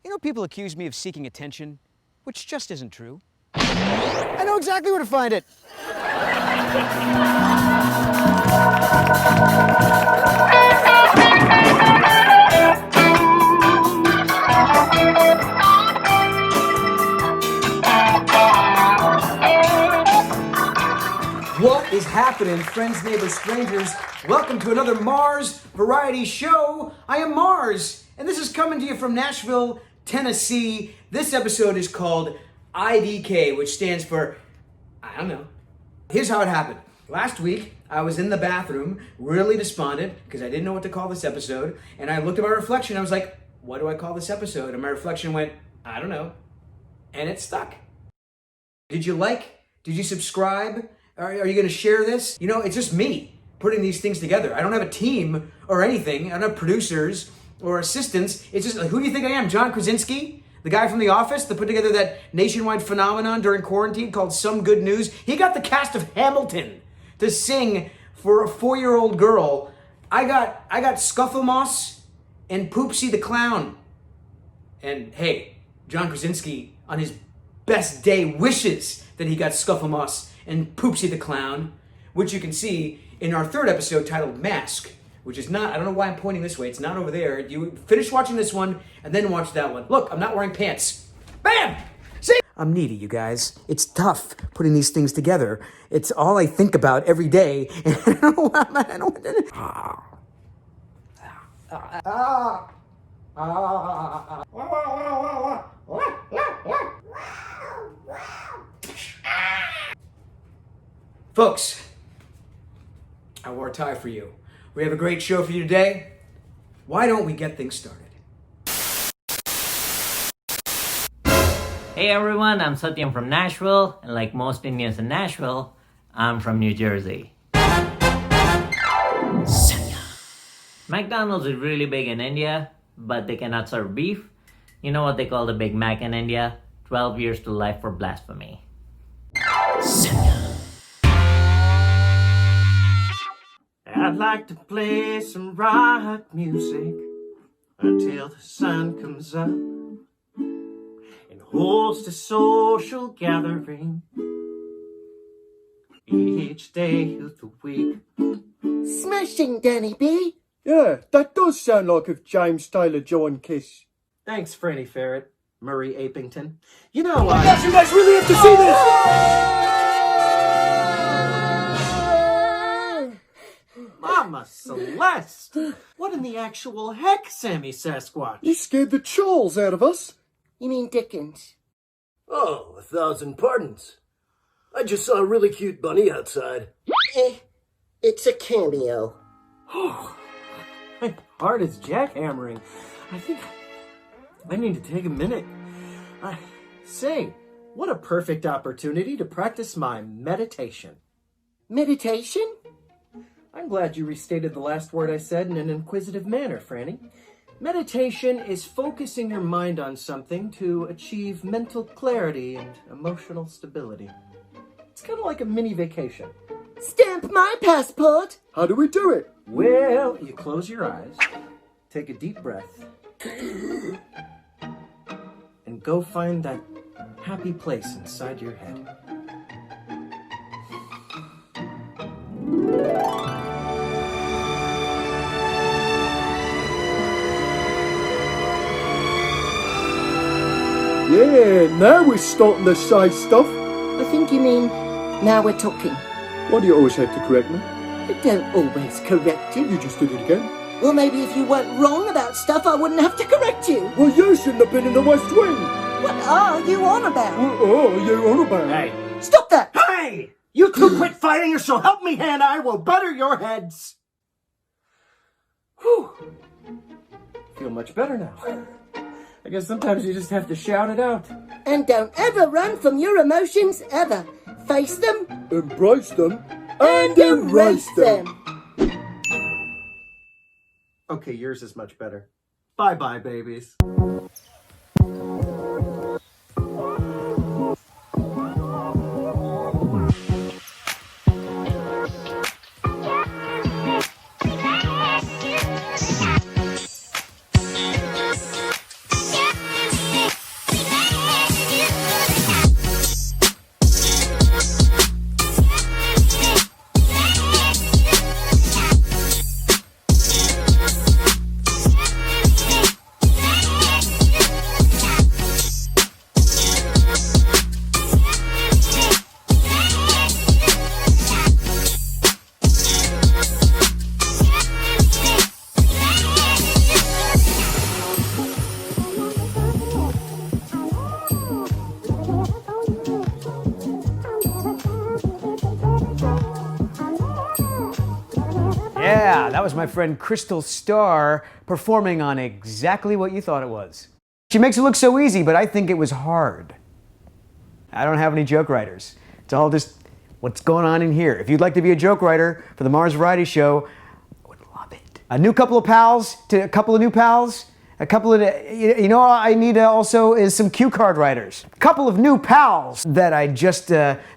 You know, people accuse me of seeking attention, which just isn't true. I know exactly where to find it. What is happening, friends, neighbors, strangers? Welcome to another Mars Variety Show. I am Mars, and this is coming to you from Nashville, Tennessee. This episode is called IDK, which stands for, I don't know. Here's how it happened. Last week, I was in the bathroom, really despondent, because I didn't know what to call this episode, and I looked at my reflection, and I was like, what do I call this episode? And my reflection went, I don't know. And it stuck. Did you like? Did you subscribe? Are you going to share this? You know, it's just me putting these things together. I don't have a team or anything. I don't have producers or assistants. It's just, who do you think I am? John Krasinski? The guy from The Office that put together that nationwide phenomenon during quarantine called Some Good News? He got the cast of Hamilton to sing for a 4-year-old girl. I got Scufflemoss and Poopsie the Clown. And hey, John Krasinski on his best day wishes that he got Scufflemoss and Poopsie the Clown, which you can see in our third episode titled Mask, which is not, I don't know why I'm pointing this way, it's not over there. You finish watching this one and then watch that one. Look, I'm not wearing pants. Bam! See? I'm needy, you guys. It's tough putting these things together. It's all I think about every day. And I don't know why I don't Folks, I wore a tie for you. We have a great show for you today. Why don't we get things started? Hey everyone, I'm Satyam from Nashville, and like most Indians in Nashville, I'm from New Jersey. McDonald's is really big in India, but they cannot serve beef. You know what they call the Big Mac in India? 12 years to life for blasphemy. I'd like to play some rock music until the sun comes up and host a social gathering each day of the week. Smashing, Danny B. Yeah, that does sound like if James Taylor joined Kiss. Thanks, Franny Ferret, Murray Apington. You know, You guys really have to see this! Mama Celeste! What in the actual heck, Sammy Sasquatch? You scared the Charles out of us. You mean Dickens? Oh, 1,000 pardons. I just saw a really cute bunny outside. It's a cameo. My heart is jackhammering. I think I need to take a minute. Say, what a perfect opportunity to practice my meditation. Meditation? I'm glad you restated the last word I said in an inquisitive manner, Franny. Meditation is focusing your mind on something to achieve mental clarity and emotional stability. It's kind of like a mini vacation. Stamp my passport! How do we do it? Well, you close your eyes, take a deep breath, and go find that happy place inside your head. Yeah, now we're starting to say stuff. I think you mean now we're talking. Why do you always have to correct me? I don't always correct you. You just did it again. Well, maybe if you weren't wrong about stuff, I wouldn't have to correct you. Well, you shouldn't have been in the West Wing. What are you on about? What are you on about? Hey! Stop that! Hey! You two quit fighting or so help me and I will butter your heads! Whew. Feel much better now. I guess sometimes you just have to shout it out. And don't ever run from your emotions, ever. Face them. Embrace them. And erase them. Okay, yours is much better. Bye-bye, babies. Yeah, that was my friend Crystal Starr performing on exactly what you thought it was. She makes it look so easy, but I think it was hard. I don't have any joke writers. It's all just what's going on in here. If you'd like to be a joke writer for the Mars Variety Show, I would love it. A couple of new pals. A couple of, you know, all I need also is some cue card writers. A couple of new pals that I just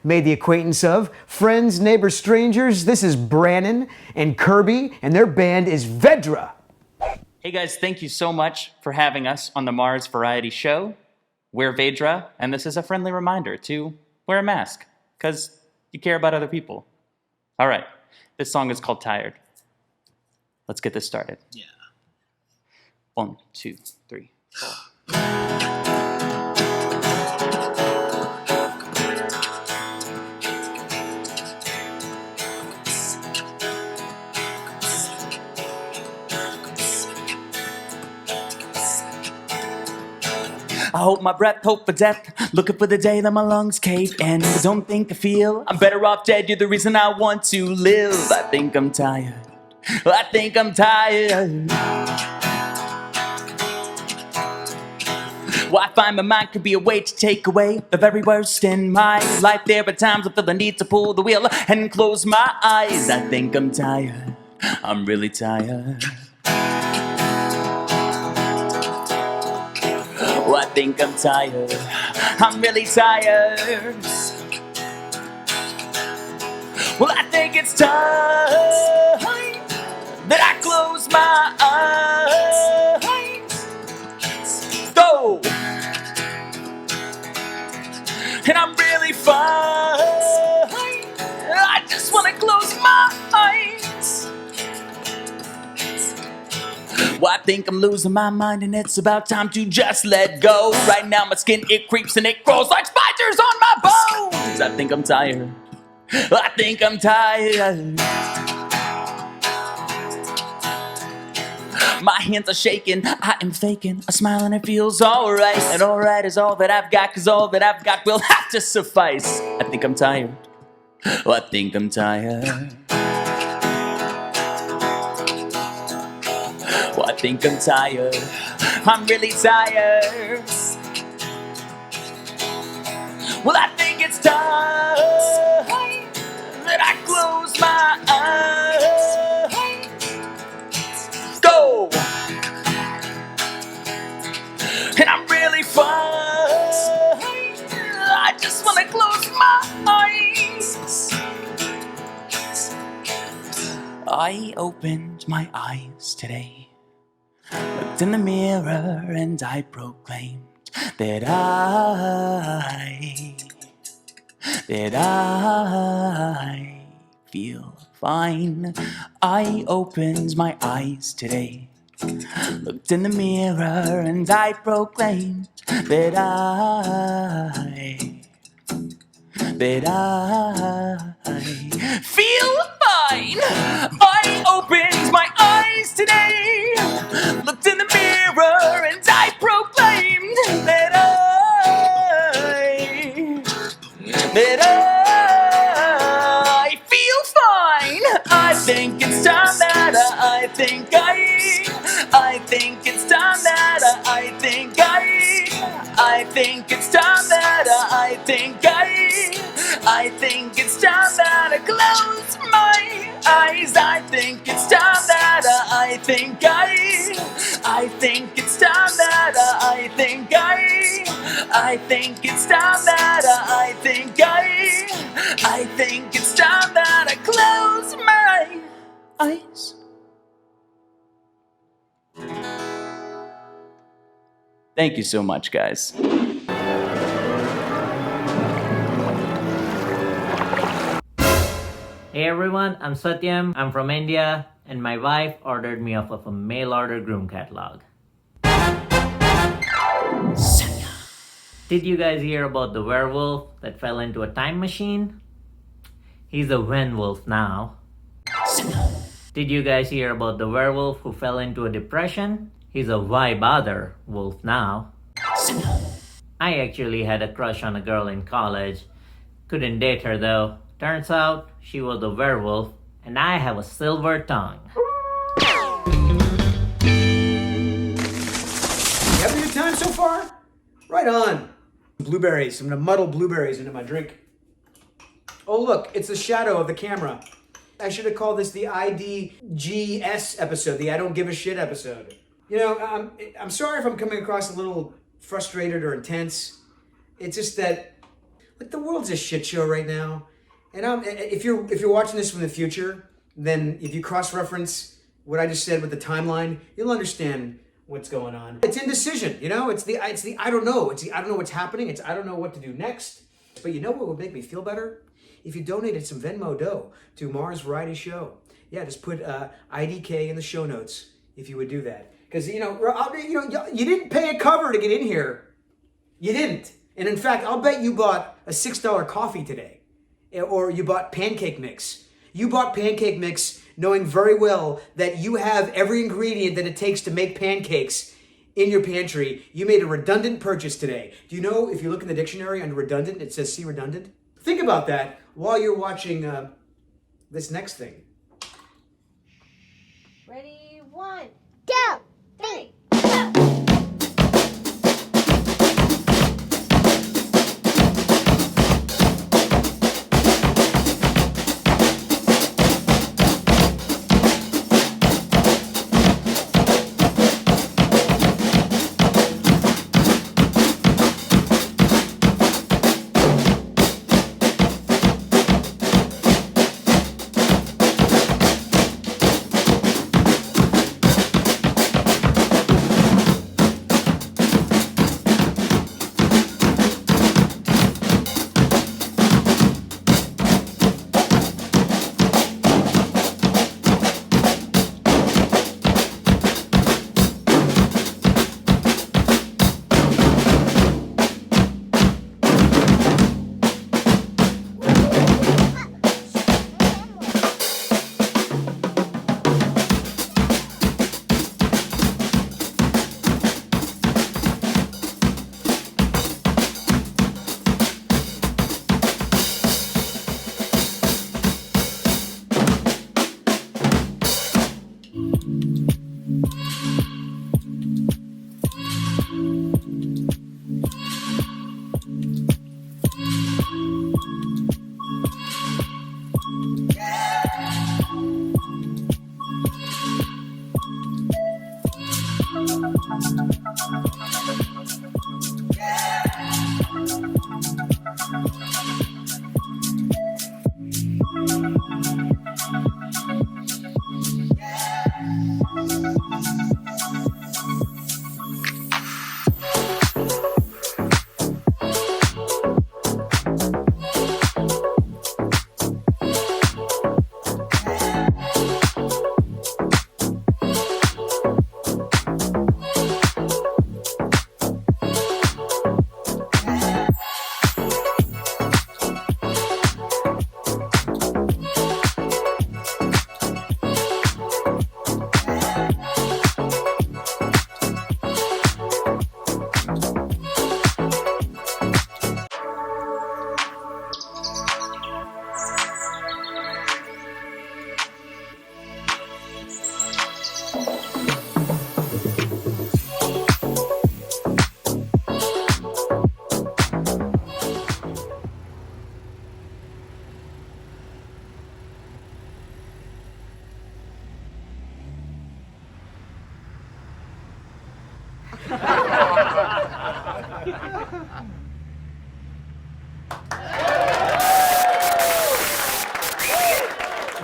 made the acquaintance of. Friends, neighbors, strangers. This is Brannon and Kirby, and their band is Vedra. Hey guys, thank you so much for having us on the Mars Variety Show. We're Vedra, and this is a friendly reminder to wear a mask, because you care about other people. All right, this song is called Tired. Let's get this started. Yeah. 1, 2, 3, 4. I hold my breath, hope for death, looking for the day that my lungs cave in. But don't think I feel I'm better off dead. You're the reason I want to live. I think I'm tired. I think I'm tired. Well, I find my mind could be a way to take away the very worst in my life. There are times I feel the need to pull the wheel and close my eyes. I think I'm tired. I'm really tired. Oh, I think I'm tired. I'm really tired. Well, I think it's time that I close my eyes. Go! And I'm really fine. I just want to close my eyes. Well, I think I'm losing my mind and it's about time to just let go. Right now my skin, it creeps and it crawls like spiders on my bones. I think I'm tired. I think I'm tired. My hands are shaking, I am faking a smile and it feels alright. And alright is all that I've got, cause all that I've got will have to suffice. I think I'm tired. I think I'm tired. I think I'm tired. I'm really tired. Well, I think it's time that I close my eyes. Go! And I'm really fine. I just want to close my eyes. I opened my eyes today, looked in the mirror and I proclaimed that I feel fine. I opened my eyes today, looked in the mirror and I proclaimed that I feel fine. I opened my eyes today, looked in the mirror and I proclaimed that I feel fine. I think it's time that I think it's time that I think it's time that I think it's time that I close my eyes. I think it's time that I think it's time that I think it's time that I think it's time that I close my eyes. Thank you so much, guys. Hey everyone, I'm Satyam. I'm from India, and my wife ordered me off of a mail order groom catalog. Did you guys hear about the werewolf that fell into a time machine? He's a werewolf now. Did you guys hear about the werewolf who fell into a depression? He's a why bother wolf now. I actually had a crush on a girl in college. Couldn't date her though. Turns out she was a werewolf and I have a silver tongue. good time so far? Right on. Blueberries. I'm gonna muddle blueberries into my drink. Oh look, it's the shadow of the camera. I should have called this the IDGS episode, the I don't give a shit episode. You know, I'm sorry if I'm coming across a little frustrated or intense. It's just that, like, the world's a shit show right now. And if you're watching this from the future, then if you cross-reference what I just said with the timeline, you'll understand what's going on. It's indecision, you know? It's the I don't know. It's the I don't know what's happening. It's I don't know what to do next. But you know what would make me feel better? If you donated some Venmo dough to Mars Variety Show. Yeah, just put IDK in the show notes if you would do that. Because, you didn't pay a cover to get in here. You didn't. And in fact, I'll bet you bought a $6 coffee today. Or you bought pancake mix. You bought pancake mix knowing very well that you have every ingredient that it takes to make pancakes in your pantry. You made a redundant purchase today. Do you know, if you look in the dictionary under redundant, it says see redundant? Think about that while you're watching this next thing. Ready, 1, 2, 3.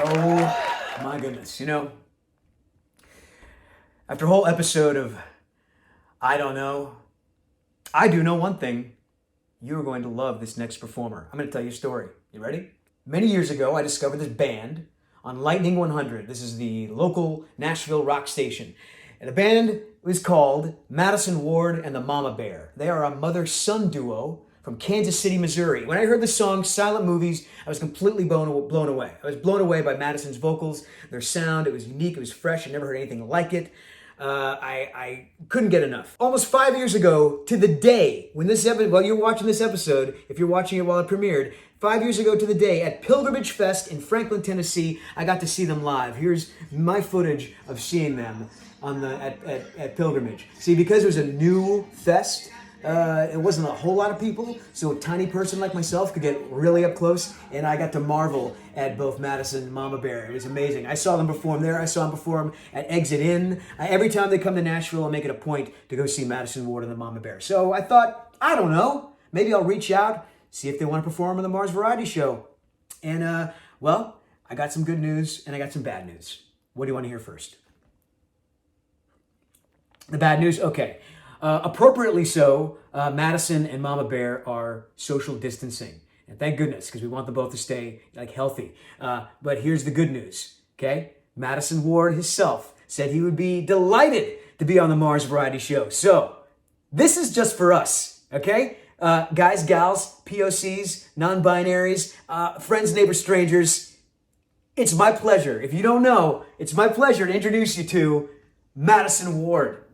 Oh my goodness. You know, after a whole episode of I don't know, I do know one thing. You're going to love this next performer. I'm going to tell you a story. You ready? Many years ago, I discovered this band on Lightning 100. This is the local Nashville rock station. And the band was called Madisen Ward and the Momma Bear. They are a mother-son duo from Kansas City, Missouri. When I heard the song Silent Movies, I was completely blown away. I was blown away by Madisen's vocals, their sound. It was unique, it was fresh. I never heard anything like it. I couldn't get enough. Almost 5 years ago to the day when this episode, while you're watching this episode, if you're watching it while it premiered, 5 years ago to the day at Pilgrimage Fest in Franklin, Tennessee, I got to see them live. Here's my footage of seeing them. on the at Pilgrimage. See, because it was a new fest, it wasn't a whole lot of people, so a tiny person like myself could get really up close, and I got to marvel at both Madisen and Mama Bear. It was amazing. I saw them perform there. I saw them perform at Exit Inn. Every time they come to Nashville, I make it a point to go see Madisen Ward and the Mama Bear. So I thought, I don't know, maybe I'll reach out, see if they want to perform on the Mars Variety Show. And, well, I got some good news and I got some bad news. What do you want to hear first? The bad news? Okay. Appropriately so, Madisen and Mama Bear are social distancing. And thank goodness, because we want them both to stay healthy. But here's the good news, okay? Madisen Ward himself said he would be delighted to be on the Mars Variety Show. So, this is just for us, okay? Guys, gals, POCs, non-binaries, friends, neighbors, strangers. It's my pleasure. If you don't know, it's my pleasure to introduce you to Madisen Ward.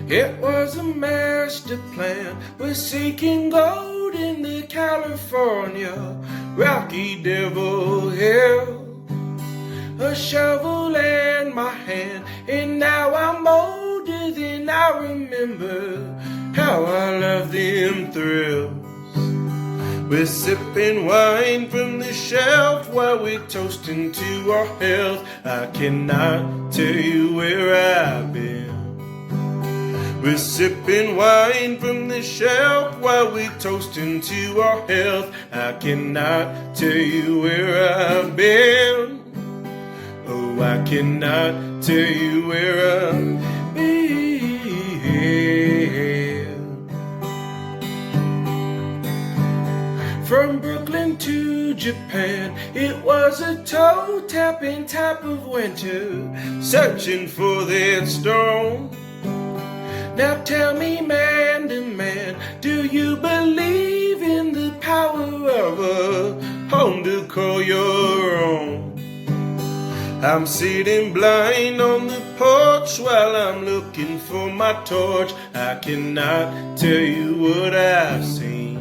It was a master plan. We're seeking gold in the California Rocky Devil Hill. A shovel in my hand, and now I'm older than I remember how I love them thrills. We're sipping wine from the shelf while we're toasting to our health. I cannot tell you where I've been. We're sipping wine from the shelf while we're toasting to our health. I cannot tell you where I've been. Oh, I cannot tell you where I've been. From Brooklyn to Japan, it was a toe-tapping type of winter, searching for that storm. Now tell me, man to man, do you believe in the power of a home to call your own? I'm sitting blind on the porch while I'm looking for my torch. I cannot tell you what I've seen.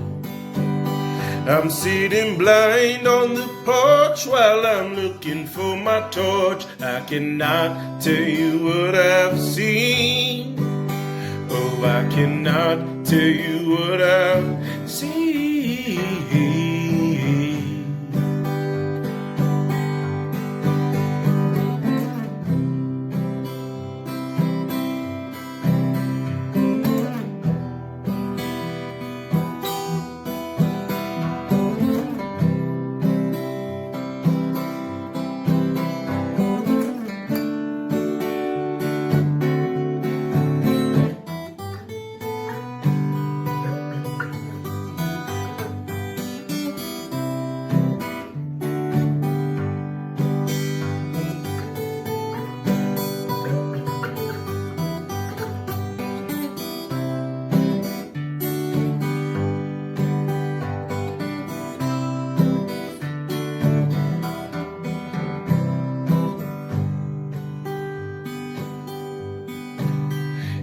I'm sitting blind on the porch while I'm looking for my torch. I cannot tell you what I've seen. Oh, I cannot tell you what I've seen.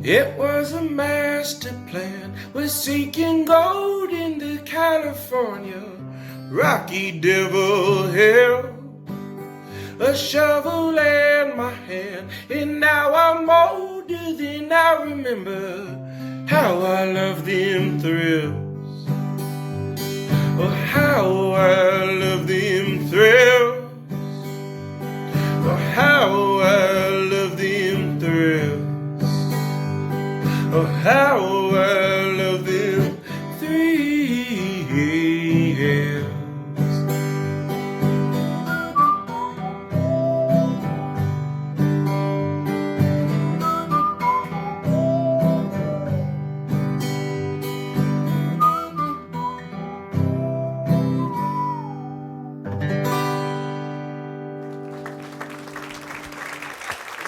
It was a master plan. We're seeking gold in the California Rocky Devil Hill. A shovel in my hand, and now I'm older than I remember how I love them thrills. Oh, how I love them thrills. Oh, how I love them thrills. Oh, how I love them thrills.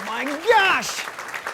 My gosh!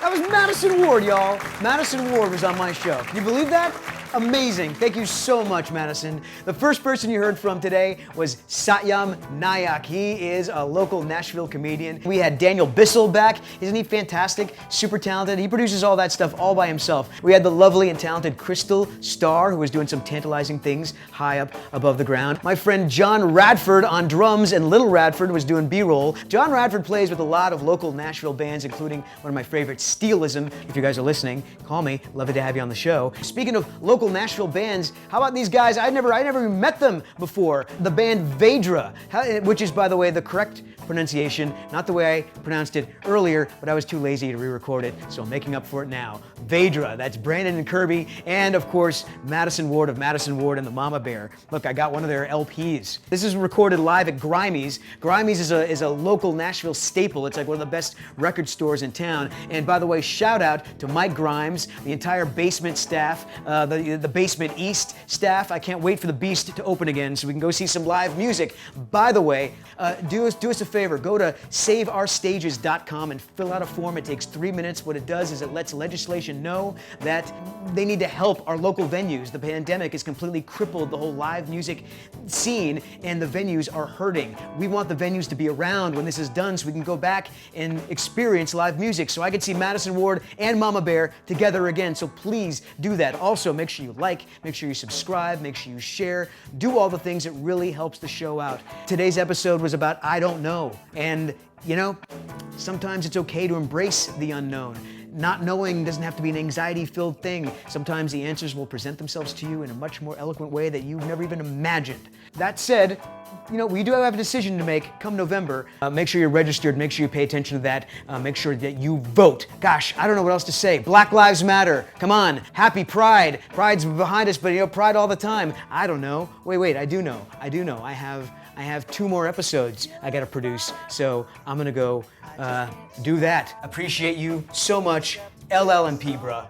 That was Madisen Ward, y'all. Madisen Ward was on my show. Can you believe that? Amazing. Thank you so much, Madisen. The first person you heard from today was Satyam Nayak. He is a local Nashville comedian. We had Daniel Bissell back. Isn't he fantastic? Super talented. He produces all that stuff all by himself. We had the lovely and talented Crystal Starr, who was doing some tantalizing things high up above the ground. My friend John Radford on drums, and Little Radford was doing B-roll. John Radford plays with a lot of local Nashville bands, including one of my favorites, Steelism. If you guys are listening, call me. Love to have you on the show. Speaking of local Nashville bands, how about these guys? I never even met them before. The band Vedra, which is, by the way, the correct pronunciation, not the way I pronounced it earlier, but I was too lazy to re-record it, so I'm making up for it now. Vedra, that's Brandon and Kirby, and of course, Madisen Ward of Madisen Ward and the Mama Bear. Look, I got one of their LPs. This is recorded live at Grimey's. Grimey's is a local Nashville staple. It's like one of the best record stores in town. And by the way, shout out to Mike Grimes, the entire basement staff, the Basement East staff. I can't wait for the Beast to open again so we can go see some live music. By the way, do us a favor, go to saveourstages.com and fill out a form. It takes 3 minutes. What it does is it lets legislation know that they need to help our local venues. The pandemic has completely crippled the whole live music scene, and the venues are hurting. We want the venues to be around when this is done so we can go back and experience live music, so I can see Madisen Ward and Mama Bear together again. So please do that. Also, make sure you like, make sure you subscribe, make sure you share, do all the things that really helps the show out. Today's episode was about I don't know. And, you know, sometimes it's okay to embrace the unknown. Not knowing doesn't have to be an anxiety-filled thing. Sometimes the answers will present themselves to you in a much more eloquent way that you've never even imagined. That said, you know, we do have a decision to make come November. Make sure you're registered, make sure you pay attention to that, make sure that you vote. Gosh, I don't know what else to say. Black Lives Matter, come on. Happy Pride. Pride's behind us, but you know, Pride all the time. I don't know. Wait, I do know. I have 2 more episodes I gotta produce, so I'm gonna go do that. Appreciate you so much. LLMP, bruh.